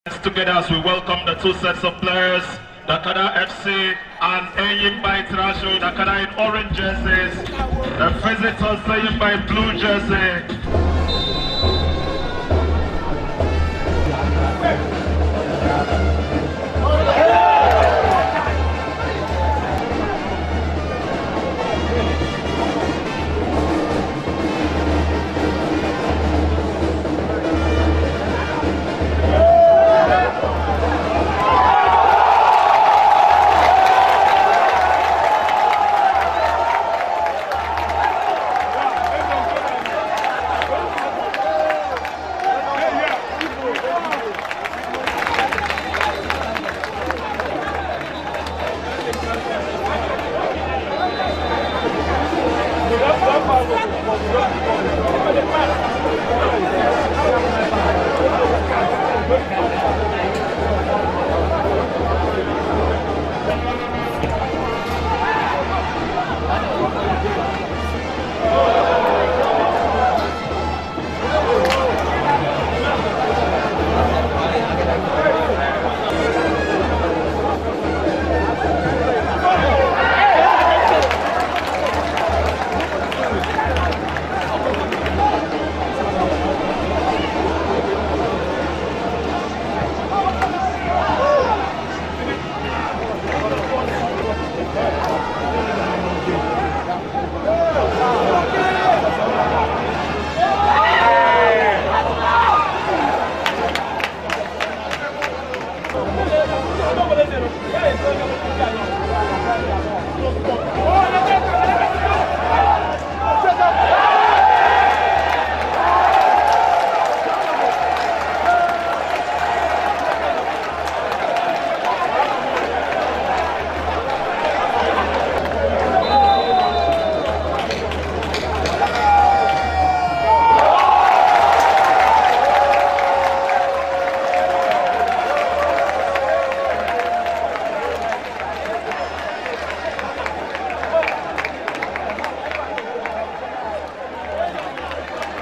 Together as we welcome the two sets of players, Dakada FC and Eyimba International, Dakada in orange jerseys, the visitors Eyimba in blue jersey.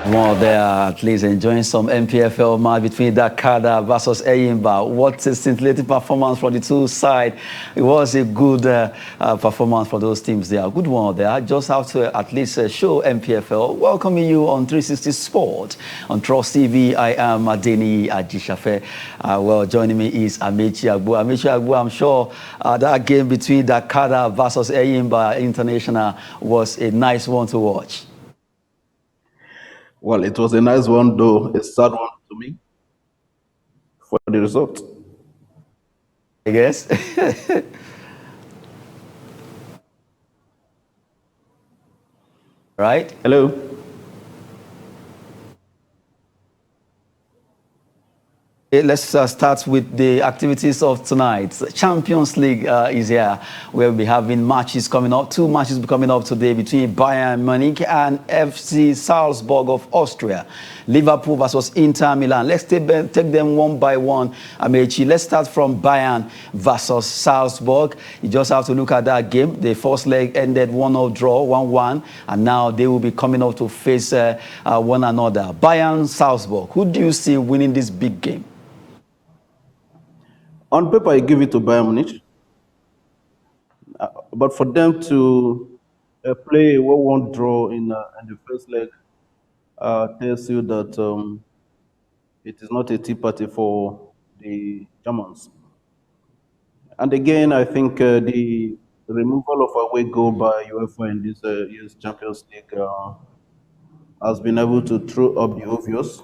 Well, they are at least enjoying some MPFL match between Dakada versus Eyimba. What a scintillating performance for the two sides. It was a good performance for those teams there. Good one there. I just have to at least show MPFL. Welcoming you on 360 Sport on Trust TV. I am Adeni Ajishafe. Well, joining me is Amechi Agbu. Amechi Agbu, I'm sure that game between Dakada versus Eyimba International was a nice one to watch. Well, it was a nice one, though a sad one to me for the result. I guess. Right? Hello. Let's start with the activities of tonight. Champions League is here. We'll be having matches coming up. Two matches coming up today between Bayern Munich and FC Salzburg of Austria. Liverpool versus Inter Milan. Let's take them one by one. Amechi, let's start from Bayern versus Salzburg. You just have to look at that game. The first leg ended 1-0 draw, 1-1, and now they will be coming up to face one another. Bayern, Salzburg. Who do you see winning this big game? On paper, I give it to Bayern Munich. But for them to play a 1-1 draw in the first leg tells you that it is not a tea party for the Germans. And again, I think the removal of away goal by UEFA in this year's Champions League has been able to throw up the obvious.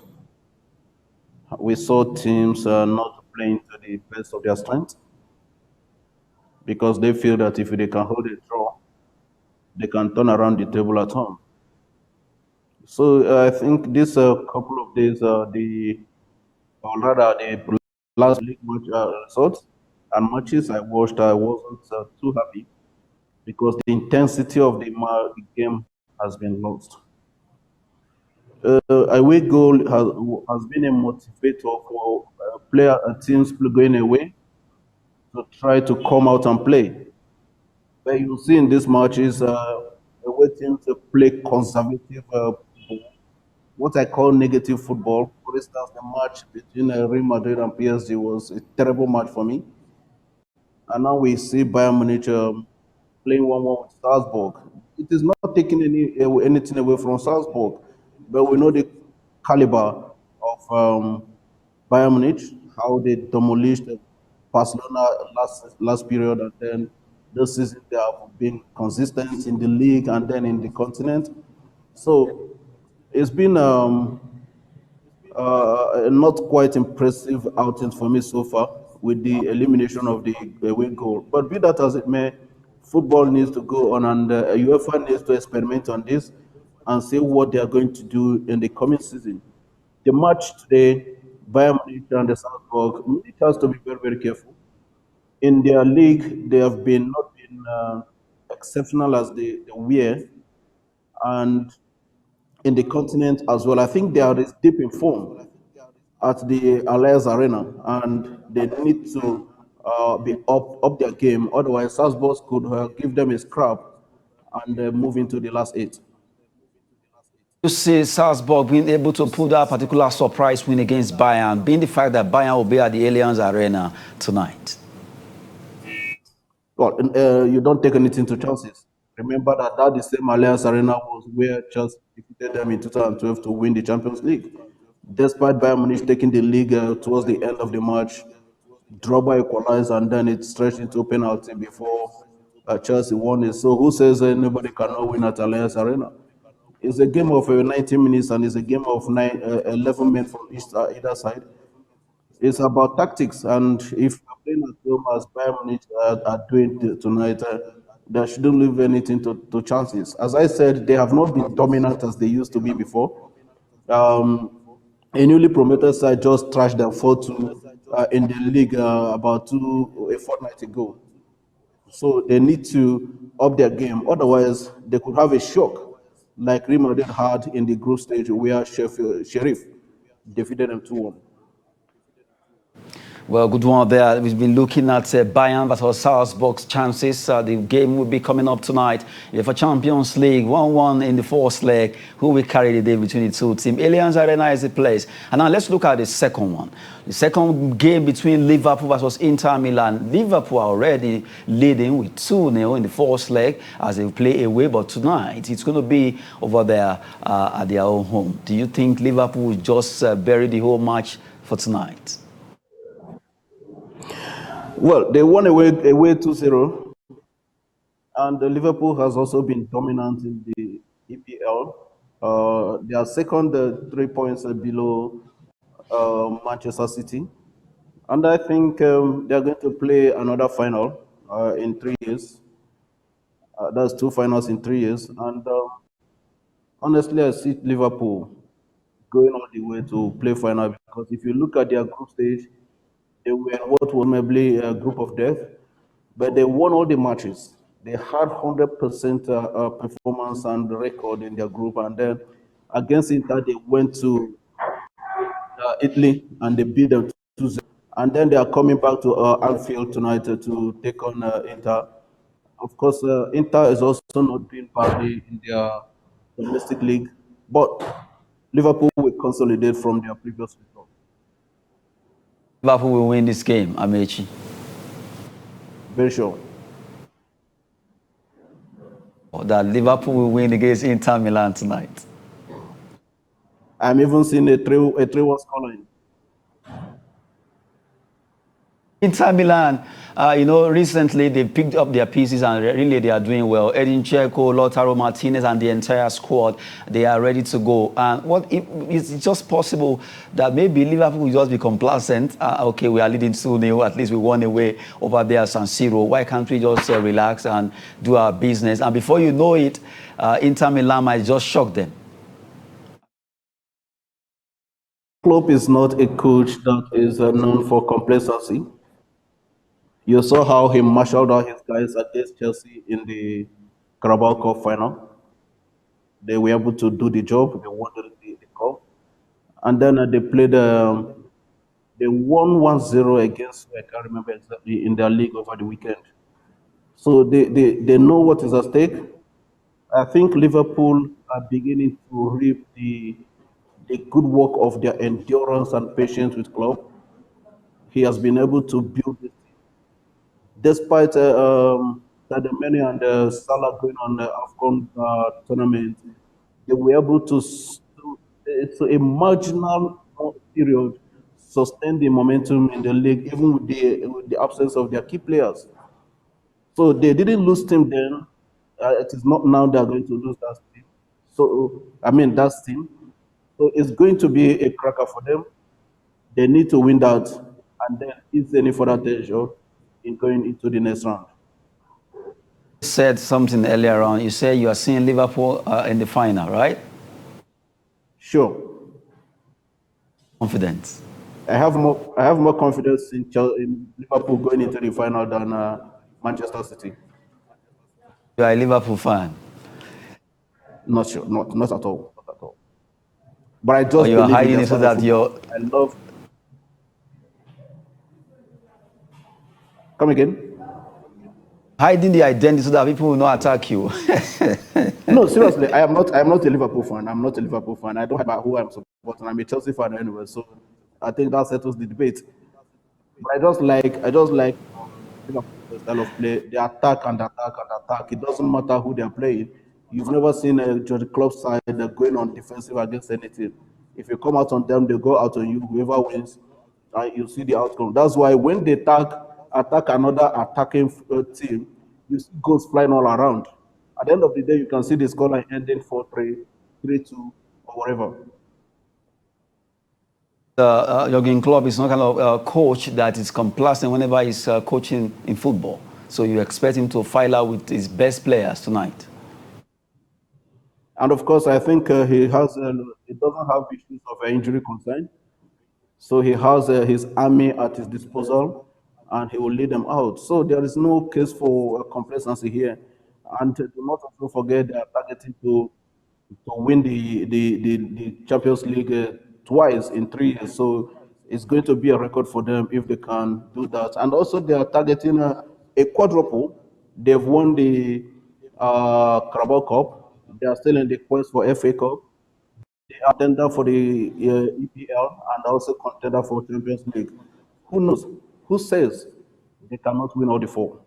We saw teams not playing to the best of their strength because they feel that if they can hold a draw, they can turn around the table at home. So I think this couple of days, the last league match results and matches I watched, I wasn't too happy because the intensity of the game has been lost. Away goal has been a motivator for teams going away to try to come out and play. But you see in these matches, away teams play conservative ball what I call negative football. For instance, the match between Real Madrid and PSG was a terrible match for me. And now we see Bayern Munich playing 1-1 with Salzburg. It is not taking anything away from Salzburg, but we know the caliber of Bayern Munich, how they demolished Barcelona last period, and then this season they have been consistent in the league and then in the continent. So it's been not quite impressive outing for me so far with the elimination of the away goal. But be that as it may, football needs to go on, and UEFA needs to experiment on this and see what they are going to do in the coming season. The match today, Bayern Munich and the Salzburg, Munich has to be very, very careful. In their league, they have been not been exceptional as they were, and in the continent as well. I think they are deep in form at the Allianz Arena, and they need to be up their game. Otherwise, Salzburg could give them a scrap and move into the last eight. You see Salzburg being able to pull that particular surprise win against Bayern, being the fact that Bayern will be at the Allianz Arena tonight. Well, you don't take anything to chances. Remember that the same Allianz Arena was where Chelsea defeated them in 2012 to win the Champions League. Despite Bayern Munich taking the league towards the end of the match, Drogba equalized, and then it stretched into penalty before Chelsea won it. So who says nobody cannot win at Allianz Arena? It's a game of 90 minutes, and it's a game of 11 men from either side. It's about tactics, and if you're playing at home as Bayern Munich are doing tonight, they shouldn't leave anything to chances. As I said, they have not been dominant as they used to be before. A newly promoted side just trashed them 4-2 in the league about a fortnight ago. So they need to up their game. Otherwise, they could have a shock like Real Madrid had in the group stage where Sheriff defeated them 2-1. Well, good one there. We've been looking at Bayern versus Salzburg's chances. The game will be coming up tonight. For Champions League, 1-1 in the first leg. Who will carry the day between the two teams? Allianz Arena is the place. And now let's look at the second one. The second game between Liverpool versus Inter Milan. Liverpool are already leading with 2-0 in the first leg as they play away. But tonight, it's going to be over there at their own home. Do you think Liverpool will just bury the whole match for tonight? Well, they won away 2-0, and Liverpool has also been dominant in the EPL. They are second, 3 points below Manchester City, and I think they are going to play another final in 3 years. That's 2 finals in 3 years, and honestly, I see Liverpool going all the way to play final, because if you look at their group stage, they were in what was maybe a group of death, but they won all the matches. They had 100% performance and record in their group, and then against Inter, they went to Italy and they beat them 2-0. And then they are coming back to Anfield tonight to take on Inter. Of course, Inter is also not doing badly in their domestic league, but Liverpool will consolidate from their previous result. Liverpool will win this game, Amechi. Very sure. That Liverpool will win against Inter Milan tonight. I'm even seeing a 3-1 scoreline. Inter Milan, recently they picked up their pieces and really they are doing well. Edin Dzeko, Lautaro Martinez, and the entire squad, they are ready to go. And it's just possible that maybe Liverpool will just be complacent. Okay, we are leading 2-0, at least we won away over there at San Siro. Why can't we just relax and do our business? And before you know it, Inter Milan might just shock them. Klopp is not a coach that is known for complacency. You saw how he marshaled out his guys against Chelsea in the Carabao Cup final. They were able to do the job. They won the cup. And then they won 1-0 against, I can't remember exactly, in their league over the weekend. So they know what is at stake. I think Liverpool are beginning to reap the the good work of their endurance and patience with club, he has been able to build this team. Despite Sadio Mane and Salah going on the AFCON tournament, they were able to a marginal period, sustain the momentum in the league, even with the absence of their key players. So they didn't lose team then. It is not now they are going to lose that team. So I mean that team. So it's going to be a cracker for them. They need to win that, and then ease any further tension in going into the next round. You said something earlier on. You said you are seeing Liverpool in the final, right? Sure. Confidence. I have more confidence in Liverpool going into the final than Manchester City. You are a Liverpool fan. Not sure, not at all, not at all. But I just you are believe in hiding their it so style of that you're. football. I love. Come again? Hiding the identity so that people will not attack you. No, seriously, I am not. I am not a Liverpool fan. I'm not a Liverpool fan. I don't have about who I'm supporting. I'm a Chelsea fan anyway. So I think that settles the debate. But I just like Liverpool's style of play. They attack and attack and attack. It doesn't matter who they are playing. You've never seen a George Klopp side going on defensive against anything. If you come out on them, they go out on you. Whoever wins, you see the outcome. That's why when they attack another attacking team, you see goals flying all around. At the end of the day, you can see the scoreline ending 4-3, 3-2, or whatever. Jurgen Klopp is not kind of coach that is complacent whenever he's coaching in football. So you expect him to file out with his best players tonight. And of course, I think he doesn't have issues of injury concern. So he has his army at his disposal, and he will lead them out. So there is no case for complacency here. And do not also forget they are targeting to win the Champions League twice in 3 years. So it's going to be a record for them if they can do that. And also they are targeting a quadruple. They've won the Carabao Cup. They are still in the quest for FA Cup. They are contender for the EPL and also contender for Champions League. Who knows? Who says they cannot win all the 4?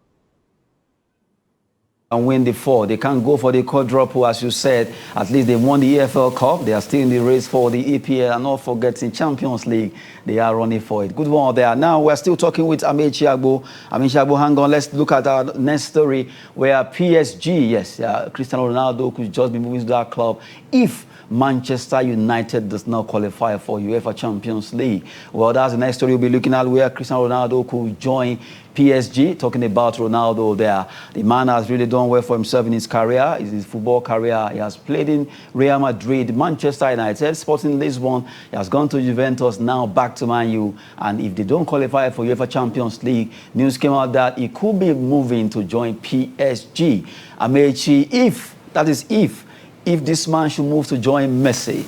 And win the 4. They can't go for the quadruple, as you said. At least they won the EFL Cup. They are still in the race for the EPL, and not forgetting Champions League. They are running for it. Good one there. Now we're still talking with Amaechi Agbo. Amaechi Agbo, hang on. Let's look at our next story where PSG, yes, Cristiano Ronaldo could just be moving to that club if Manchester United does not qualify for UEFA Champions League. Well, that's the next story we'll be looking at, where Cristiano Ronaldo could join PSG. Talking about Ronaldo there, the man has really done well for himself in his career, in his football career. He has played in Real Madrid, Manchester United, Sporting Lisbon. He has gone to Juventus, now back to Man U. And if they don't qualify for UEFA Champions League, news came out that he could be moving to join PSG. Amaechi, if this man should move to join Messi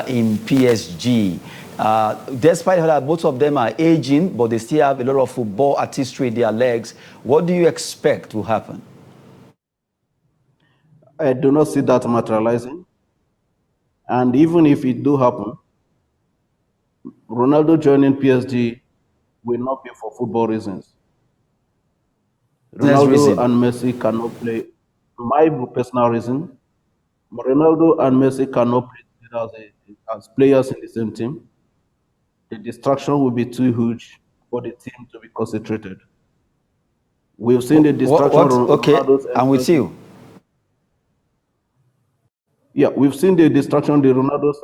in PSG, despite that both of them are aging, but they still have a lot of football artistry in their legs, what do you expect to happen? I do not see that materializing. And even if it do happen, Ronaldo joining PSG will not be for football reasons. Ronaldo and Messi cannot play. My personal reason, Ronaldo and Messi cannot play together as players in the same team. The distraction will be too huge for the team to be concentrated. We've seen the distraction. Okay, I'm with you. Yeah, we've seen the distraction the Ronaldo's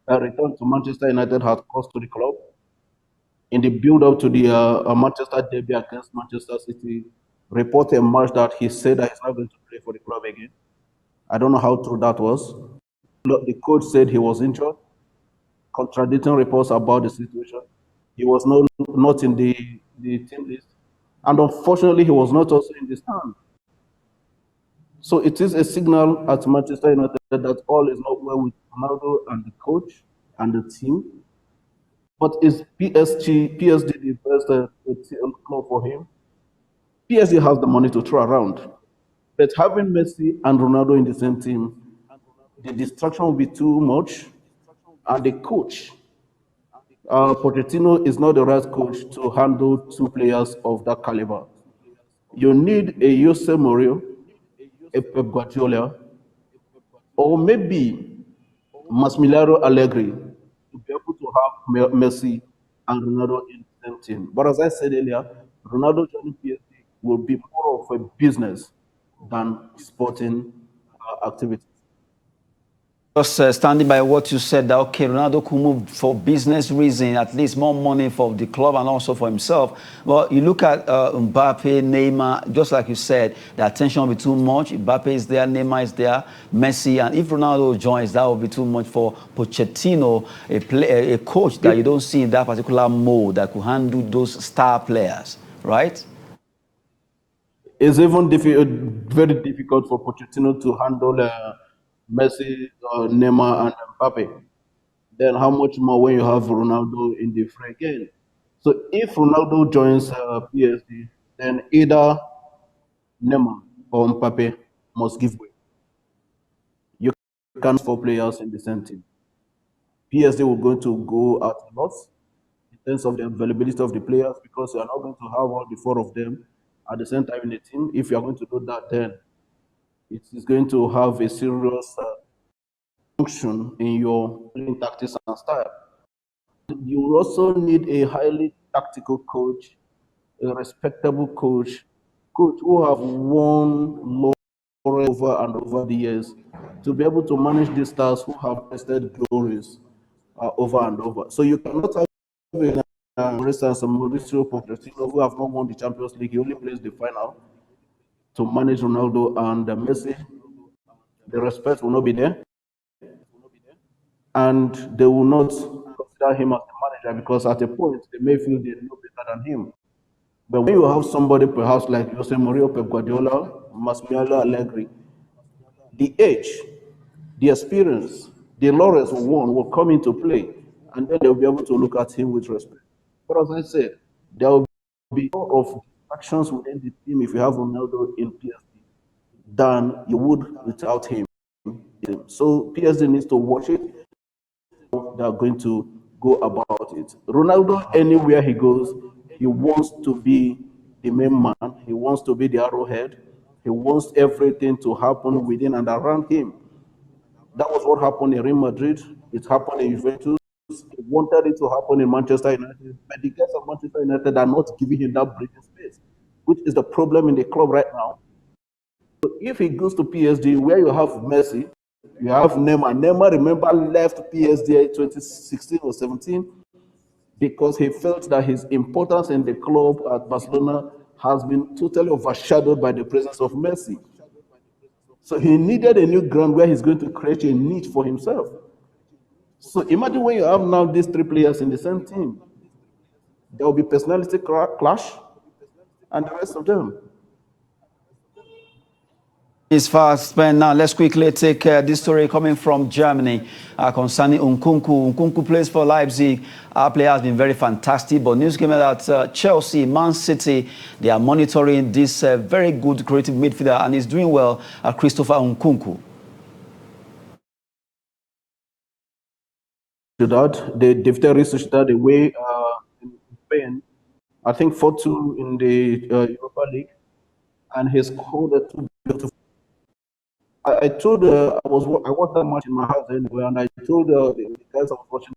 return to Manchester United has cost to the club. In the build-up to the Manchester derby against Manchester City, report emerged that he said that he's not going to play for the club again. I don't know how true that was. The coach said he was injured, contradicting reports about the situation. He was not in the team list. And unfortunately, he was not also in the stand. So it is a signal at Manchester United that all is not well with Ronaldo and the coach and the team. But is PSG the best club for him? PSG has the money to throw around. But having Messi and Ronaldo in the same team, the distraction will be too much. and the coach. Pochettino is not the right coach to handle two players of that caliber. You need a Jose Mourinho, a Pep Guardiola, or maybe Massimiliano Allegri to be able to have Messi and Ronaldo in the same team. But as I said earlier, Ronaldo joining PSG will be more of a business than sporting activity. Just standing by what you said, that okay, Ronaldo could move for business reason, at least more money for the club and also for himself. Well, you look at Mbappe, Neymar, just like you said, the attention will be too much. Mbappe is there, Neymar is there, Messi, and if Ronaldo joins, that will be too much for Pochettino, a coach that you don't see in that particular mode that could handle those star players, right? It's even very difficult for Pochettino to handle Messi, Neymar, and Mbappe. Then how much more when you have Ronaldo in the fray again? So if Ronaldo joins PSG, then either Neymar or Mbappe must give way. You can't four players in the same team. PSG will going to go at a loss in terms of the availability of the players because you are not going to have all the four of them at the same time in the team. If you are going to do that, then it is going to have a serious function in your playing tactics and style. You also need a highly tactical coach, a respectable coach who have won over and over the years to be able to manage these stars who have tested glories over and over. So you cannot have, for instance, Mauricio Pochettino who have not won the Champions League. He only plays the final to manage Ronaldo and Messi. The respect will not be there, and they will not consider him as the manager because at a point they may feel they know better than him. But when you have somebody perhaps like Jose Mourinho, Pep Guardiola, Massimiliano Allegri, the age, the experience, the laurels won will come into play, and then they'll be able to look at him with respect. But as I said, there will be more of actions within the team if you have Ronaldo in PSG than you would without him. So PSG needs to watch it. They are going to go about it. Ronaldo, anywhere he goes, he wants to be the main man. He wants to be the arrowhead. He wants everything to happen within and around him. That was what happened in Real Madrid. It happened in Juventus. He wanted it to happen in Manchester United. But the guys of Manchester United are not giving him that breathing space, which is the problem in the club right now. So if he goes to PSG, where you have Messi, you have Neymar. Neymar, remember, left PSG in 2016 or 17 because he felt that his importance in the club at Barcelona has been totally overshadowed by the presence of Messi. So he needed a new ground where he's going to create a niche for himself. So imagine when you have now these three players in the same team. There will be personality clash and the rest of them. It's fast spent now. Let's quickly take this story coming from Germany concerning Nkunku. Nkunku plays for Leipzig. Our player has been very fantastic, but news came out that Chelsea, Man City, they are monitoring this very good creative midfielder, and he's doing well, Christopher Nkunku. They've researched that away in Spain, I think 4-2 in the Europa League, and he scored a two beautiful. I told I watched that match in my house anyway, and I told the guys I was watching,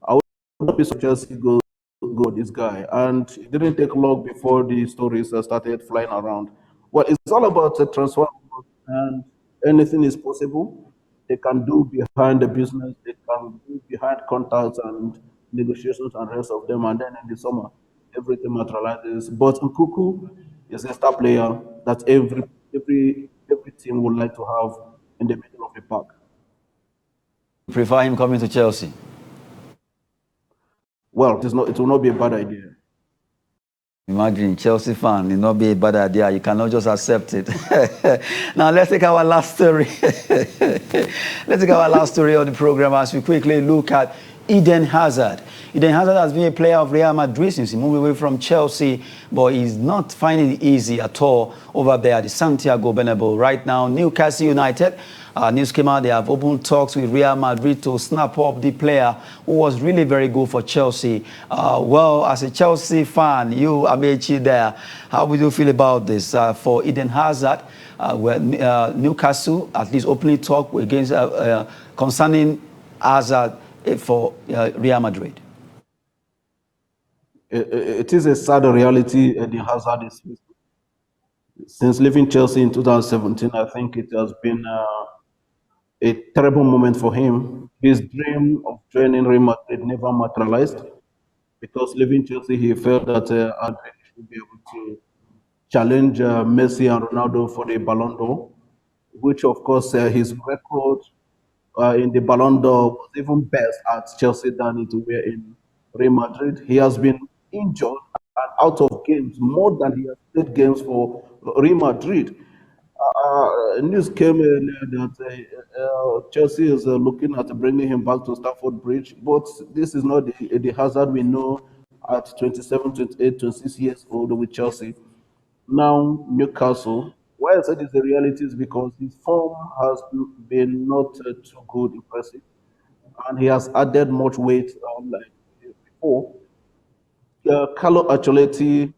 I would not be surprised to go this guy, and it didn't take long before the stories started flying around. Well, it's all about the transfer, and anything is possible. They can do behind the business, they can do behind contacts and negotiations and rest of them, and then in the summer, everything materializes. But Nkunku is a star player that every team would like to have in the middle of the park. You prefer him coming to Chelsea? Well, it will not be a bad idea. Imagine, Chelsea fan, it will not be a bad idea. You cannot just accept it. Now, let's take our last story. Let's take our last story on the program as we quickly look at Eden Hazard. Eden Hazard has been a player of Real Madrid since he moved away from Chelsea, but he's not finding it easy at all over there at the Santiago Bernabeu. Right now, Newcastle United news came out, they have opened talks with Real Madrid to snap up the player who was really very good for Chelsea. Well, as a Chelsea fan, you, Amechi, there, how would you feel about this? For Eden Hazard, where Newcastle at least openly talk against concerning Hazard for Real Madrid. It is a sad reality. Eden Hazard is, since leaving Chelsea in 2017, I think it has been a terrible moment for him. His dream of joining Real Madrid never materialized because leaving Chelsea, he felt that Madrid should be able to challenge Messi and Ronaldo for the Ballon d'Or, which of course his record in the Ballon d'Or was even best at Chelsea than it were in Real Madrid. He has been injured and out of games more than he has played games for Real Madrid. News came earlier that Chelsea is looking at bringing him back to Stamford Bridge, but this is not the Hazard we know at 27, 28, 26 years old with Chelsea. Now, Newcastle, why I said it's a reality is because his form has been not too good, impressive, and he has added much weight like before. Carlo Ancelotti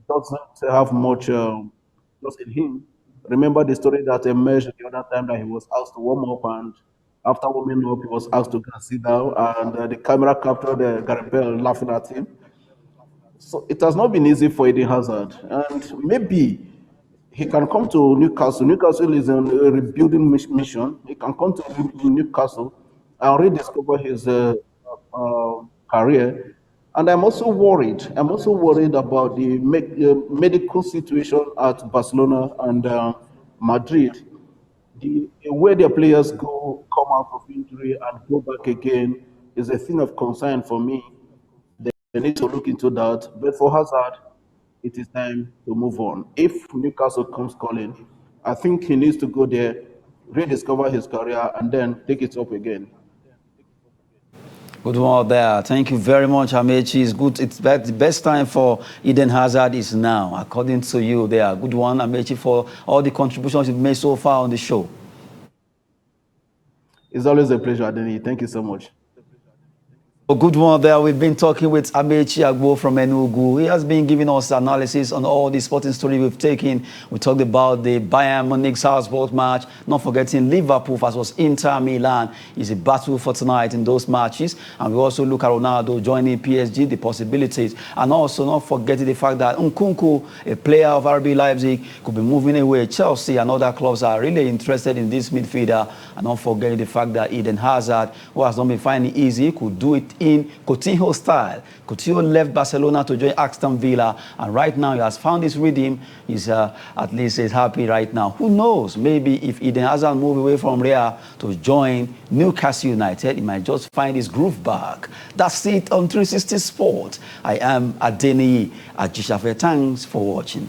doesn't have much trust in him. Remember the story that emerged the other time that he was asked to warm up, and after warming up, he was asked to go sit down, and the camera captured Gareth Bale laughing at him. So it has not been easy for Eden Hazard, and maybe he can come to Newcastle. Newcastle is on a rebuilding mission. He can come to Newcastle and rediscover his career. And I'm also worried. I'm also worried about the medical situation at Barcelona and Madrid. The way their players come out of injury and go back again is a thing of concern for me. They need to look into that. But for Hazard, it is time to move on. If Newcastle comes calling, I think he needs to go there, rediscover his career, and then take it up again. Good one there. Thank you very much, Amechi. It's good. The best time for Eden Hazard is now, according to you there. Good one, Amechi, for all the contributions you've made so far on the show. It's always a pleasure, Adeni. Thank you so much. A good one there. We've been talking with Amechi Agbo from Enugu. He has been giving us analysis on all the sporting story we've taken. We talked about the Bayern Munich Salzburg match, not forgetting Liverpool versus Inter Milan is a battle for tonight in those matches. And we also look at Ronaldo joining PSG, the possibilities. And also not forgetting the fact that Nkunku, a player of RB Leipzig, could be moving away. Chelsea and other clubs are really interested in this midfielder. And not forgetting the fact that Eden Hazard, who has not been finding it easy, could do it in Coutinho style. Coutinho left Barcelona to join Aston Villa, and right now he has found his rhythm. He's at least he's happy right now. Who knows? Maybe if Eden Hazard move away from Real to join Newcastle United, he might just find his groove back. That's it on 360 Sport. I am Adeni Ajishafe. Thanks for watching.